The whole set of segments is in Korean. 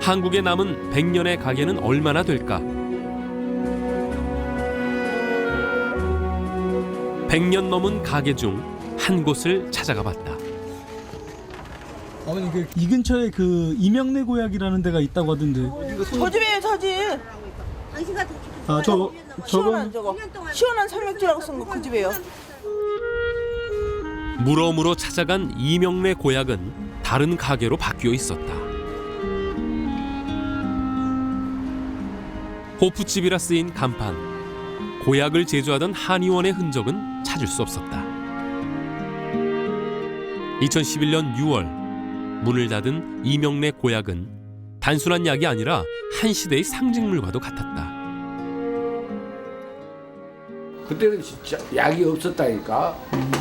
한국에 남은 100년의 가게는 얼마나 될까? 100년 넘은 가게 중 한 곳을 찾아가 봤다. 어머니 이 근처에 이명래 고약이라는 데가 있다고 하던데. 저 집이에요, 저 집. 당신가 저거 시원한 저거. 시원한 설맥주라고 쓴 거 그 집이에요. 물어물어 찾아간 이명래 고약은 다른 가게로 바뀌어 있었다. 호프집이라 쓰인 간판, 고약을 제조하던 한의원의 흔적은 찾을 수 없었다. 2011년 6월 문을 닫은 이명래 고약은 단순한 약이 아니라 한 시대의 상징물과도 같았다. 그때는 진짜 약이 없었다니까.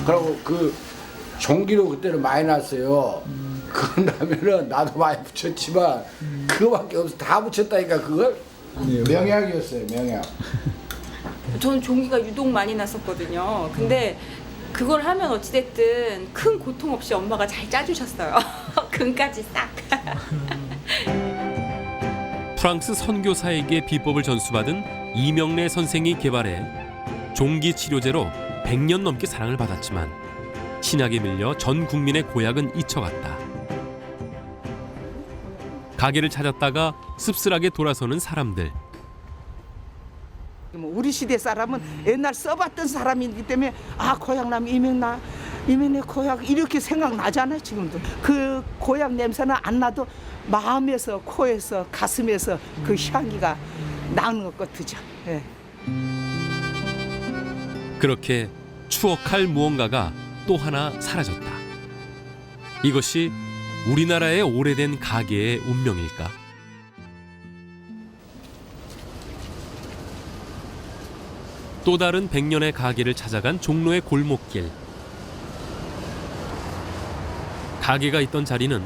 그리고 그 종기로 그때는 많이 났어요. 그런다면은 나도 많이 붙였지만 그거밖에 없어. 다 붙였다니까 그걸. 명약이었어요, 명약. 저는 종기가 유독 많이 났었거든요. 근데 그걸 하면 어찌됐든 큰 고통 없이 엄마가 잘 짜주셨어요. 금까지 싹. 프랑스 선교사에게 비법을 전수받은 이명래 선생이 개발해 종기 치료제로 100년 넘게 사랑을 받았지만 신약에 밀려 전 국민의 고약은 잊혀갔다. 가게를 찾았다가 씁쓸하게 돌아서는 사람들. 우리 시대 사람은 옛날 써봤던 사람이기 때문에 고향남 이명래 고향 이렇게 생각나잖아요. 지금도 그 고향 냄새는 안 나도 마음에서 코에서 가슴에서 그 향기가 나는 것 같으죠. 예. 그렇게 추억할 무언가가 또 하나 사라졌다. 이것이 우리나라의 오래된 가게의 운명일까? 또 다른 100년의 가게를 찾아간 종로의 골목길. 가게가 있던 자리는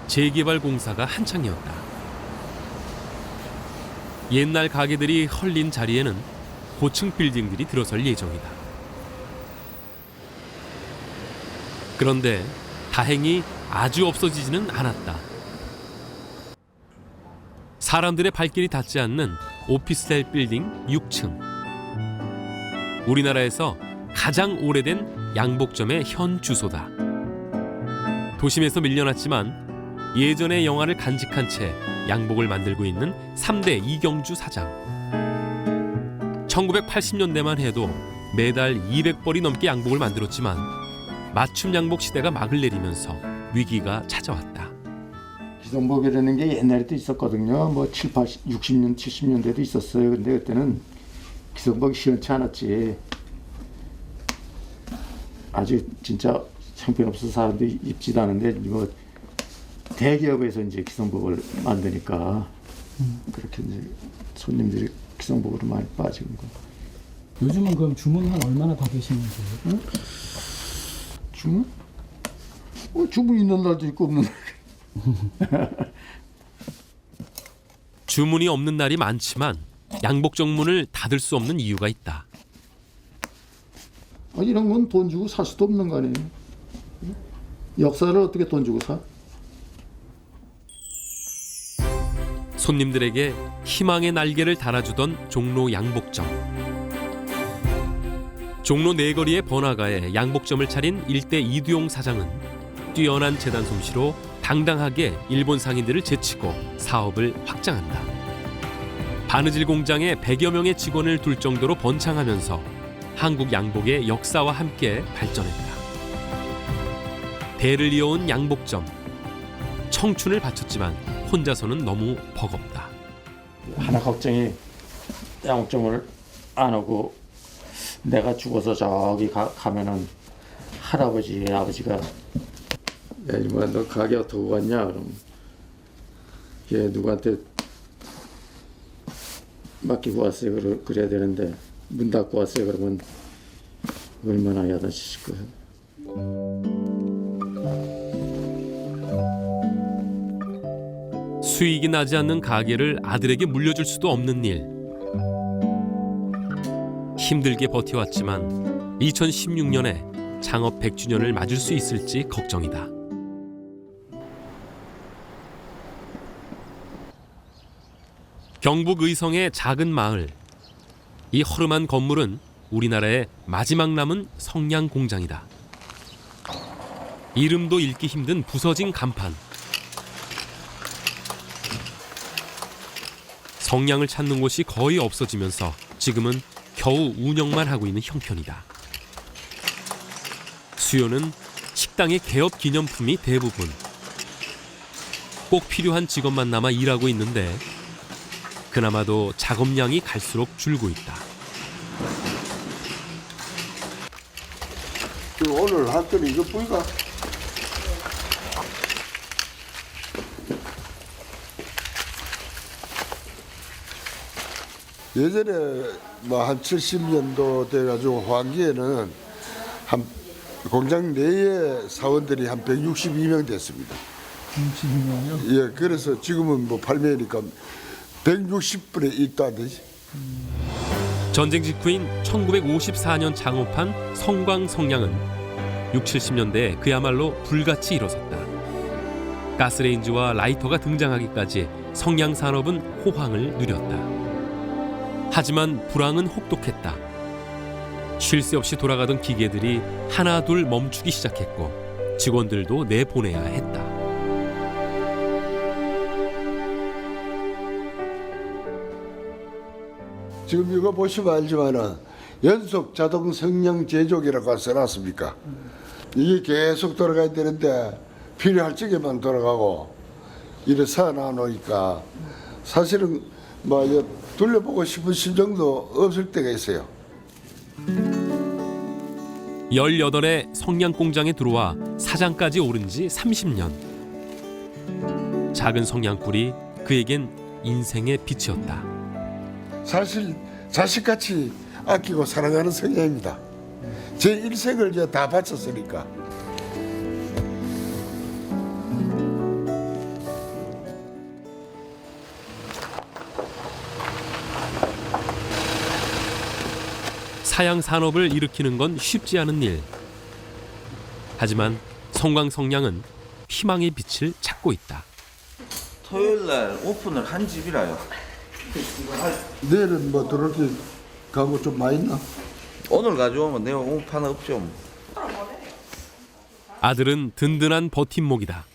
재개발 공사가 한창이었다. 옛날 가게들이 헐린 자리에는 고층 빌딩들이 들어설 예정이다. 그런데 다행히 아주 없어지지는 않았다. 사람들의 발길이 닿지 않는 오피스텔 빌딩 6층. 우리나라에서 가장 오래된 양복점의 현 주소다. 도심에서 밀려났지만 예전의 영화를 간직한 채 양복을 만들고 있는 3대 이경주 사장. 1980년대만 해도 매달 200벌이 넘게 양복을 만들었지만 맞춤 양복 시대가 막을 내리면서 위기가 찾아왔다. 기성복이라는 게 옛날에도 있었거든요. 뭐 60년, 70년대도 있었어요. 근데 그때는 기성복이 시원치 않았지. 아주 진짜 형편없어서 사람들이 입지도 않은데 뭐 대기업에서 이제 기성복을 만드니까 그렇게 이제 손님들이 기성복으로 많이 빠지는 거. 요즘은 그럼 주문 한 얼마나 받으시는지? 응? 주문? 주문 있는 날도 있고 없는 날. 주문이 없는 날이 많지만 양복 정문을 닫을 수 없는 이유가 있다. 이런 건 돈 주고 살 수도 없는 거 아니에요. 역사를 어떻게 돈 주고 사? 손님들에게 희망의 날개를 달아주던 종로 양복점. 종로 내거리의 번화가에 양복점을 차린 일대 이두용 사장은 뛰어난 재단 솜씨로 당당하게 일본 상인들을 제치고 사업을 확장한다. 바느질 공장에 100여 명의 직원을 둘 정도로 번창하면서 한국 양복의 역사와 함께 발전했다. 대를 이어온 양복점. 청춘을 바쳤지만 혼자서는 너무 버겁다. 하나 걱정이 양복점을 안 하고 내가 죽어서 저기 가면은 할아버지, 아버지가 야 이마 너 가게 어떻게 갔냐? 그럼 얘 누구한테 맡기고 왔어요? 그래야 되는데 문 닫고 왔어요. 그러면 얼마나 야단치실 거예요. 수익이 나지 않는 가게를 아들에게 물려줄 수도 없는 일. 힘들게 버텨왔지만 2016년에 창업 100주년을 맞을 수 있을지 걱정이다. 경북 의성의 작은 마을. 이 허름한 건물은 우리나라의 마지막 남은 성냥 공장이다. 이름도 읽기 힘든 부서진 간판. 성냥을 찾는 곳이 거의 없어지면서 지금은 겨우 운영만 하고 있는 형편이다. 수요는 식당의 개업 기념품이 대부분. 꼭 필요한 직원만 남아 일하고 있는데 그나마도 작업량이 갈수록 줄고 있다. 오늘 할 때는 이거 보이가? 예전에 뭐 한 70년도 돼가지고 환기에는 한 공장 내에 사원들이 한 162명 됐습니다. 62명이요? 예, 그래서 지금은 뭐 8명이니까 160분의 1도 안 되지. 전쟁 직후인 1954년 창업한 성광성냥은 60, 70년대에 그야말로 불같이 일어섰다. 가스레인지와 라이터가 등장하기까지 성냥 산업은 호황을 누렸다. 하지만 불황은 혹독했다. 쉴 새 없이 돌아가던 기계들이 하나 둘 멈추기 시작했고 직원들도 내보내야 했다. 지금 이거 보시면 알지만은 연속 자동 성냥 제조기라고 써놨습니까? 이게 계속 돌아가야 되는데 필요할 적에만 돌아가고 이래 쌓아놔 놓으니까 사실은 뭐 돌려보고 싶은 심정도 없을 때가 있어요. 18의 성냥 공장에 들어와 사장까지 오른 지 30년. 작은 성냥불이 그에겐 인생의 빛이었다. 사실 자식같이 아끼고 사랑하는 성냥입니다. 제 일생을 이제 다 바쳤으니까. 사양 산업을 일으키는 건 쉽지 않은 일. 하지만 성광성냥은 희망의 빛을 찾고 있다. 토요일 날 오픈을 한 집이라요. 내일은 뭐 들어올 가고 좀 많이 있나? 오늘 가져오면 내일 오픈 없죠. 아들은 든든한 버팀목이다.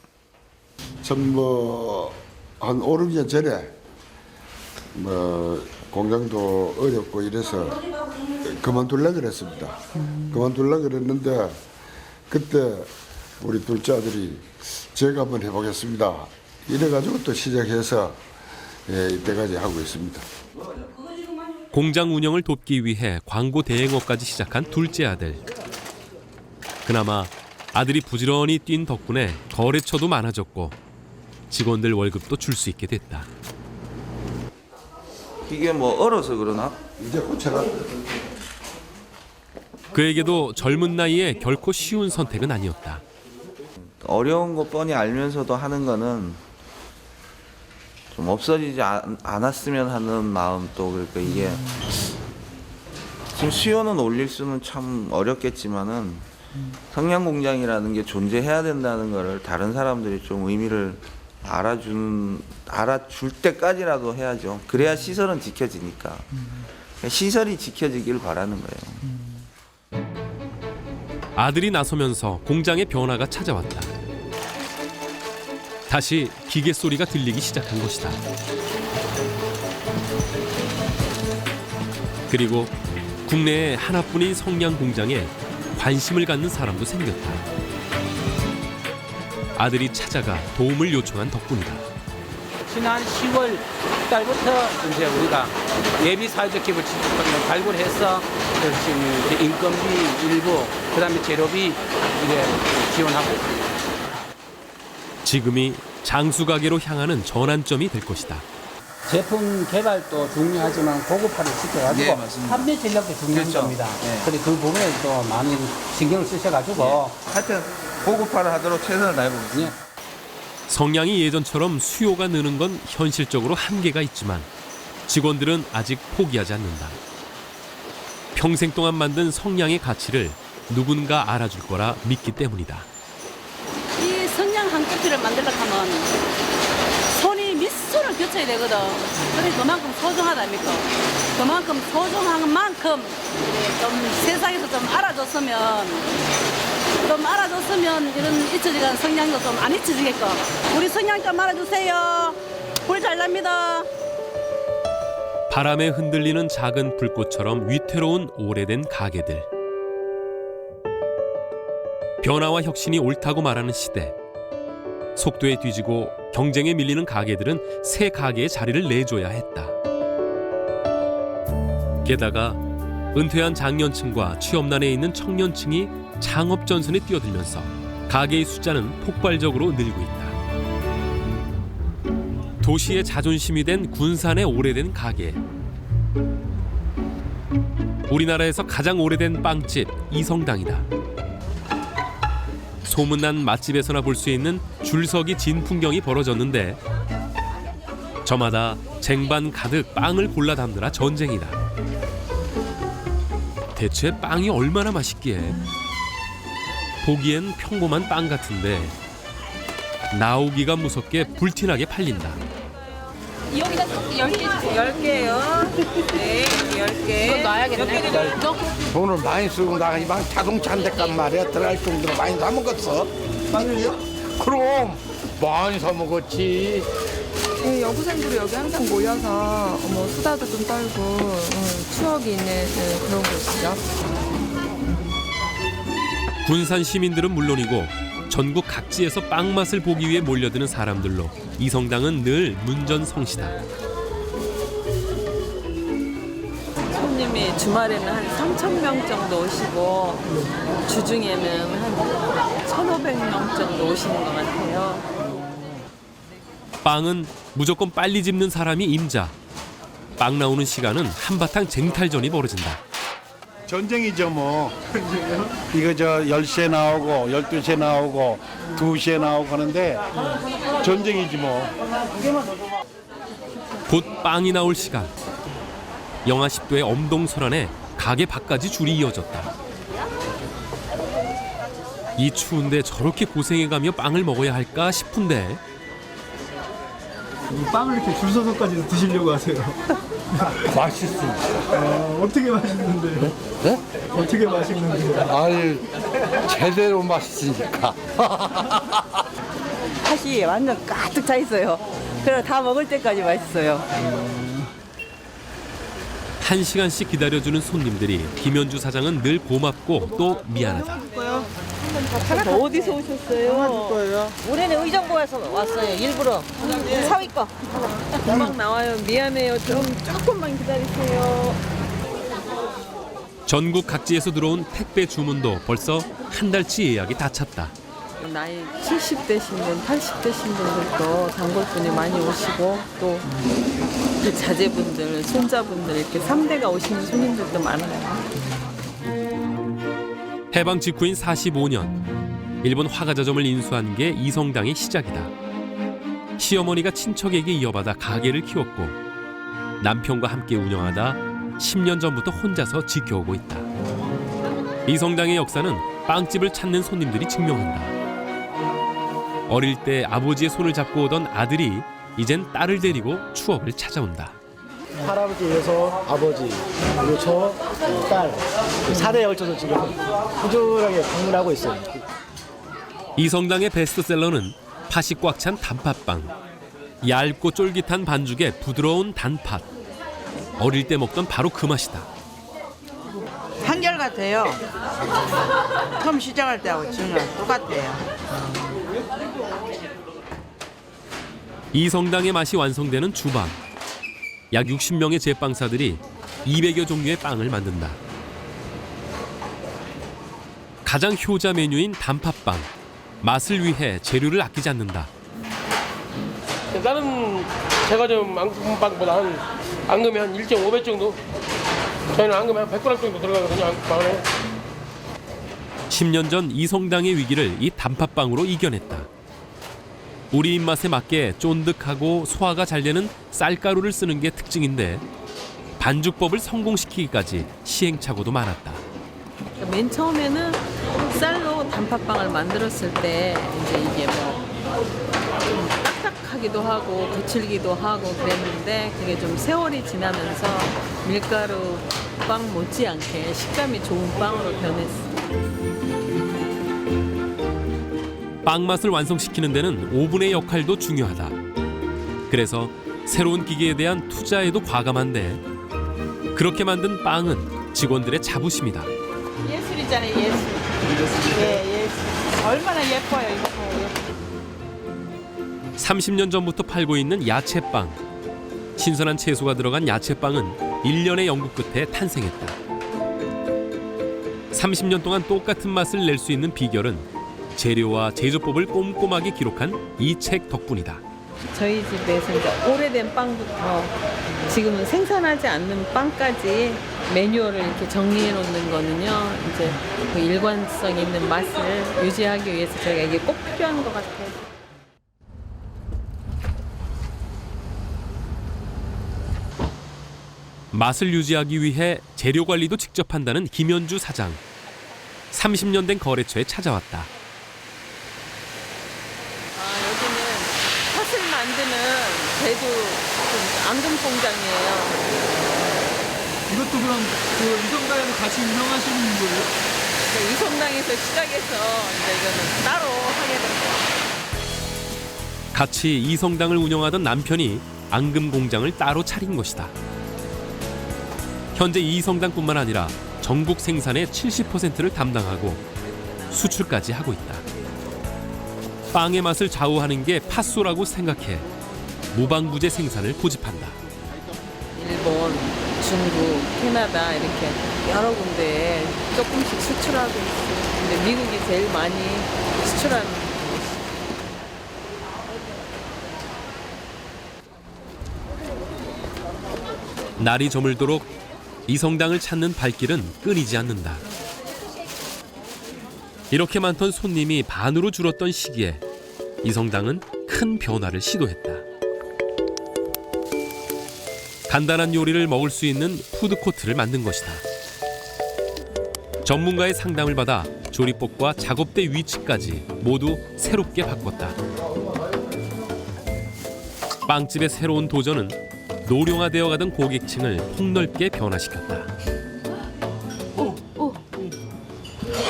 참 뭐 한 5, 6년 전에 뭐 공장도 어렵고 이래서 그만둘라 그랬습니다. 그만둘라 그랬는데 그때 우리 둘째 아들이 제가 한번 해보겠습니다. 이래가지고 또 시작해서 이때까지 하고 있습니다. 공장 운영을 돕기 위해 광고 대행업까지 시작한 둘째 아들. 그나마 아들이 부지런히 뛴 덕분에 거래처도 많아졌고 직원들 월급도 줄 수 있게 됐다. 이게 뭐 얼어서 그러나? 이제 고쳐라. 그에게도 젊은 나이에 결코 쉬운 선택은 아니었다. 어려운 거 뻔히 알면서도 하는 거는 좀 없어지지 않았으면 하는 마음 또 그러니까 이게 지금 수요는 올릴 수는 참 어렵겠지만은 성냥 공장이라는 게 존재해야 된다는 거를 다른 사람들이 좀 의미를 알아줄 때까지라도 해야죠. 그래야 시설은 지켜지니까. 시설이 지켜지길 바라는 거예요. 아들이 나서면서 공장의 변화가 찾아왔다. 다시 기계 소리가 들리기 시작한 것이다. 그리고 국내에 하나뿐인 성냥 공장에 관심을 갖는 사람도 생겼다. 아들이 찾아가 도움을 요청한 덕분이다. 지난 10월 달부터 이제 우리가 예비 사회적 기부 지출금을 발굴해서 지금 이제 인건비 일부, 그다음에 재료비 이제 지원하고 있습니다. 지금이 장수 가게로 향하는 전환점이 될 것이다. 제품 개발도 중요하지만 고급화를 시켜가지고 네, 맞습니다. 판매 전략도 중요한 그렇죠. 겁니다. 네. 그래서 그 부분에 또 많은 신경을 쓰셔가지고 하여튼 고급화를 하도록 최선을 다해보겠습니다. 예. 성냥이 예전처럼 수요가 느는 건 현실적으로 한계가 있지만 직원들은 아직 포기하지 않는다. 평생 동안 만든 성냥의 가치를 누군가 알아줄 거라 믿기 때문이다. 이 성냥 한 코피를 만들려고 하면 손이 밑손을 거쳐야 있어야 되거든. 그래 그만큼 소중하다니까. 그만큼 소중한 만큼 좀 세상에서 좀 알아줬으면 이런 잊혀지는 성향도 좀 안 잊혀지겠고. 우리 성향 좀 알아주세요. 불 잘 납니다. 바람에 흔들리는 작은 불꽃처럼 위태로운 오래된 가게들. 변화와 혁신이 옳다고 말하는 시대. 속도에 뒤지고 경쟁에 밀리는 가게들은 새 가게의 자리를 내줘야 했다. 게다가 은퇴한 장년층과 취업난에 있는 청년층이 창업 전선에 뛰어들면서 가게의 숫자는 폭발적으로 늘고 있다. 도시의 자존심이 된 군산의 오래된 가게. 우리나라에서 가장 오래된 빵집 이성당이다. 소문난 맛집에서나 볼 수 있는 줄서기 진 풍경이 벌어졌는데 저마다 쟁반 가득 빵을 골라 담느라 전쟁이다. 대체 빵이 얼마나 맛있기에. 보기엔 평범한 빵 같은데 나오기가 무섭게 불티나게 팔린다. 여기다 10개 주세요. 10개요. 네, 10개. 이거 놔야겠네. 돈을 많이 쓰고 나가니 막 자동차 한 대값 말이야. 들어갈 정도로 많이 사 먹었어. 빵을요? 그럼 많이 사 먹었지. 여고생들이 여기 항상 모여서 수다도 좀 떨고 추억이 있는 그런 곳이죠. 군산 시민들은 물론이고 전국 각지에서 빵 맛을 보기 위해 몰려드는 사람들로 이성당은 늘 문전성시다. 손님이 주말에는 한 3,000명 정도 오시고 주중에는 한 1,500명 정도 오시는 것 같아요. 빵은 무조건 빨리 집는 사람이 임자. 빵 나오는 시간은 한바탕 쟁탈전이 벌어진다. 전쟁이죠 뭐. 이거 10시에 나오고 12시에 나오고 2시에 나오고 하는데 전쟁이지 뭐. 곧 빵이 나올 시간. 영하 10도의 엄동설안에 가게 밖까지 줄이 이어졌다. 이 추운데 저렇게 고생해가며 빵을 먹어야 할까 싶은데 빵을 이렇게 줄 서서까지 드시려고 하세요. 맛있어. 어떻게 맛있는데? 네? 어떻게 맛있는데? 아니 제대로 맛있으니까. 팥이 완전 가득 차 있어요. 그래서 다 먹을 때까지 맛있어요. 1시간씩 기다려주는 손님들이 김현주 사장은 늘 고맙고 또 미안하다. 어디서 오셨어요? 올해는 의정부에서 왔어요. 일부러. 사위 거. 금방 나와요. 미안해요. 조금만 기다리세요. 전국 각지에서 들어온 택배 주문도 벌써 한 달치 예약이 다 찼다. 나이 70대신 분, 80대신 분들도 단골분이 많이 오시고 또 자제분들, 손자분들 이렇게 3대가 오시는 손님들도 많아요. 해방 직후인 45년 일본 화가자점을 인수한 게 이성당의 시작이다. 시어머니가 친척에게 이어받아 가게를 키웠고 남편과 함께 운영하다 10년 전부터 혼자서 지켜오고 있다. 이성당의 역사는 빵집을 찾는 손님들이 증명한다. 어릴 때 아버지의 손을 잡고 오던 아들이 이젠 딸을 데리고 추억을 찾아온다. 할아버지에 이어서 아버지, 그리고 저, 딸, 4대에 걸쳐서 지금 꾸준하게 방문하고 있어요. 이성당의 베스트셀러는 팥이 꽉 찬 단팥빵. 얇고 쫄깃한 반죽에 부드러운 단팥. 어릴 때 먹던 바로 그 맛이다. 한결같아요. 처음 시작할 때하고 지금 똑같아요. 이성당의 맛이 완성되는 주방. 약 60명의 제빵사들이 200여 종류의 빵을 만든다. 가장 효자 메뉴인 단팥빵. 맛을 위해 재료를 아끼지 않는다. 다른 제과점 앙금빵보다 앙금이 한 1.5배 정도? 저희는 앙금이 한 100g 정도 들어가거든요, 앙금빵에. 10년 전 이성당의 위기를 이 단팥빵으로 이겨냈다. 우리 입맛에 맞게 쫀득하고 소화가 잘 되는 쌀가루를 쓰는 게 특징인데 반죽법을 성공시키기까지 시행착오도 많았다. 맨 처음에는 쌀로 단팥빵을 만들었을 때 이제 이게 좀 딱딱하기도 하고 거칠기도 하고 그랬는데 그게 좀 세월이 지나면서 밀가루 빵 못지않게 식감이 좋은 빵으로 변했어요. 빵 맛을 완성시키는 데는 오븐의 역할도 중요하다. 그래서 새로운 기계에 대한 투자에도 과감한데 그렇게 만든 빵은 직원들의 자부심이다. 예술이잖아요, 예술. 예, 예술. 얼마나 예뻐요, 이거. 30년 전부터 팔고 있는 야채빵. 신선한 채소가 들어간 야채빵은 1년의 연구 끝에 탄생했다. 30년 동안 똑같은 맛을 낼 수 있는 비결은 재료와 제조법을 꼼꼼하게 기록한 이 책 덕분이다. 저희 집에서 이제 오래된 빵부터 지금은 생산하지 않는 빵까지 매뉴얼을 이렇게 정리해 놓는 거는요. 이제 그 일관성 있는 맛을 유지하기 위해서 저희가 이게 꼭 필요한 것 같아요. 맛을 유지하기 위해 재료 관리도 직접 한다는 김현주 사장. 30년 된 거래처에 찾아왔다. 여기는 팥을 만드는 제주 앙금 공장이에요. 이것도 그럼 그 이성당에서 같이 운영하시는 거예요? 네, 이성당에서 시작해서 이제 이거는 따로 하게 된 거예요. 같이 이성당을 운영하던 남편이 앙금 공장을 따로 차린 것이다. 현재 이성당뿐만 아니라 전국 생산의 70%를 담당하고 수출까지 하고 있다. 빵의 맛을 좌우하는 게 팥소라고 생각해 무방부제 생산을 고집한다. 일본, 중국, 캐나다 이렇게 여러 군데에 조금씩 수출하고 있어요. 근데 미국이 제일 많이 수출하는 곳이에요. 날이 저물도록 이성당을 찾는 발길은 끊이지 않는다. 이렇게 많던 손님이 반으로 줄었던 시기에 이성당은 큰 변화를 시도했다. 간단한 요리를 먹을 수 있는 푸드코트를 만든 것이다. 전문가의 상담을 받아 조리법과 작업대 위치까지 모두 새롭게 바꿨다. 빵집의 새로운 도전은 노령화되어 가던 고객층을 폭넓게 변화시켰다.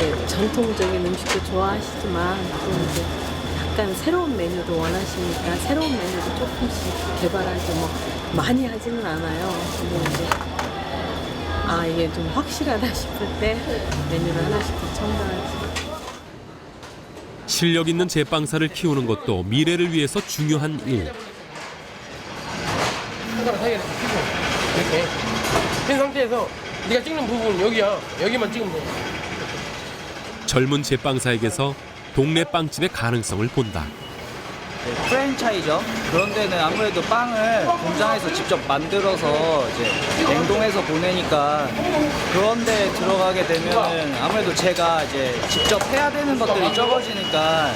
네, 전통적인 음식도 좋아하시지만 또 이제 약간 새로운 메뉴도 원하시니까 새로운 메뉴도 조금씩 개발하죠. 뭐 많이 하지는 않아요. 근데 이제 이게 좀 확실하다 싶을 때 메뉴를 하나씩 더 첨가하지. 실력 있는 제빵사를 키우는 것도 미래를 위해서 중요한 일. 손가락 사이에서 끼고 이렇게 된 상태에서 네가 찍는 부분은 여기야. 여기만 찍으면 돼. 젊은 제빵사에게서 동네 빵집의 가능성을 본다. 프랜차이저 그런 데는 아무래도 빵을 공장에서 직접 만들어서 이제 냉동해서 보내니까 그런 데 들어가게 되면은 아무래도 제가 이제 직접 해야 되는 것들이 적어지니까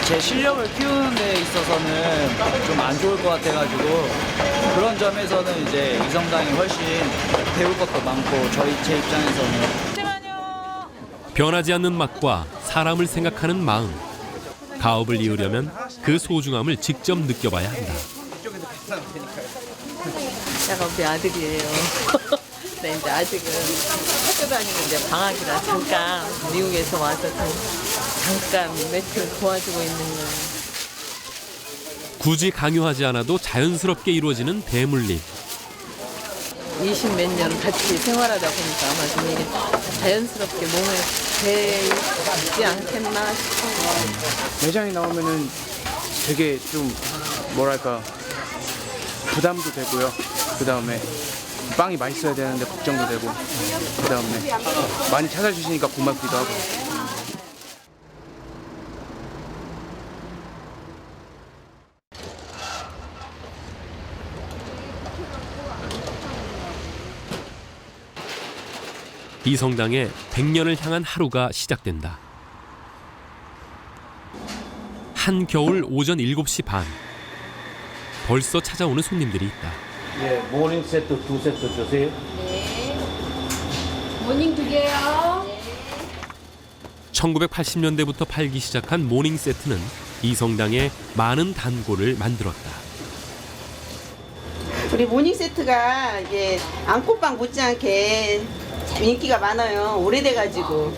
제 실력을 키우는 데 있어서는 좀 안 좋을 것 같아가지고 그런 점에서는 이제 이성당이 훨씬 배울 것도 많고 제 입장에서는 변하지 않는 맛과 사람을 생각하는 마음. 가업을 이으려면 그 소중함을 직접 느껴봐야 한다. 제가 우리 아들이에요. 네, 이제 아직은 학교 다니는 이제 방학이라 잠깐 미국에서 와서 잠깐 며칠 도와주고 있는 거예요. 굳이 강요하지 않아도 자연스럽게 이루어지는 대물림. 20몇 년 같이 생활하다 보니까 아마 좀 이게 자연스럽게 몸에 배이지 않겠나 싶어요. 매장에 나오면은 되게 좀 뭐랄까 부담도 되고요. 그 다음에 빵이 맛있어야 되는데 걱정도 되고 그 다음에 많이 찾아주시니까 고맙기도 하고. 이성당의 100년을 향한 하루가 시작된다. 한겨울 오전 7시 반. 벌써 찾아오는 손님들이 있다. 예, 모닝 세트 2세트 주세요. 네. 모닝 2개요. 1980년대부터 팔기 시작한 모닝 세트는 이성당에 많은 단골을 만들었다. 우리 모닝 세트가 이게 안꽃빵 못지않게 인기가 많아요. 오래돼가지고.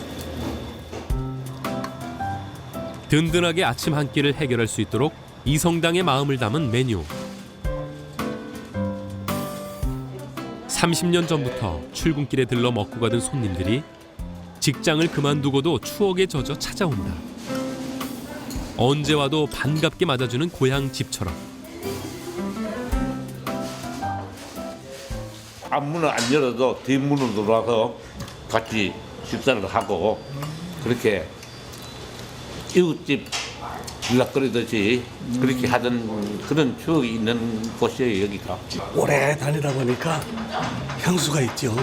든든하게 아침 한 끼를 해결할 수 있도록 이성당의 마음을 담은 메뉴. 30년 전부터 출근길에 들러 먹고 가던 손님들이 직장을 그만두고도 추억에 젖어 찾아온다. 언제 와도 반갑게 맞아주는 고향 집처럼. 앞문을 안 열어도 뒷문으로 들어와서 같이 식사를 하고 그렇게 이웃집 일락거리듯이 그렇게 하던 그런 추억이 있는 곳이에요, 여기가. 오래 다니다 보니까 향수가 있죠.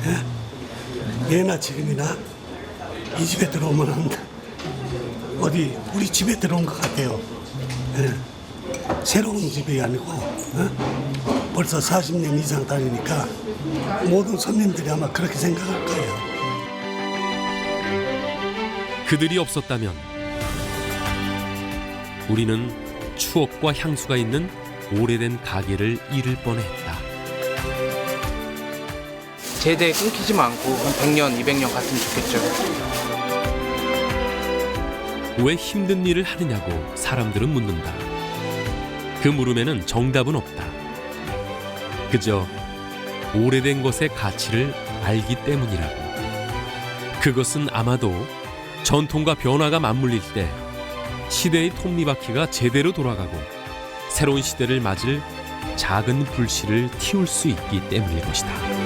예? 예나 지금이나 이 집에 들어오면 어디 우리 집에 들어온 것 같아요. 예. 새로운 집이 아니고 벌써 40년 이상 다니니까 모든 손님들이 아마 그렇게 생각할 거예요. 그들이 없었다면 우리는 추억과 향수가 있는 오래된 가게를 잃을 뻔했다. 제대 끊기지만 않고 한 100년, 200년 갔으면 좋겠죠. 왜 힘든 일을 하느냐고 사람들은 묻는다. 그 물음에는 정답은 없다. 그저 오래된 것의 가치를 알기 때문이라고. 그것은 아마도 전통과 변화가 맞물릴 때 시대의 톱니바퀴가 제대로 돌아가고 새로운 시대를 맞을 작은 불씨를 틔울 수 있기 때문일 것이다.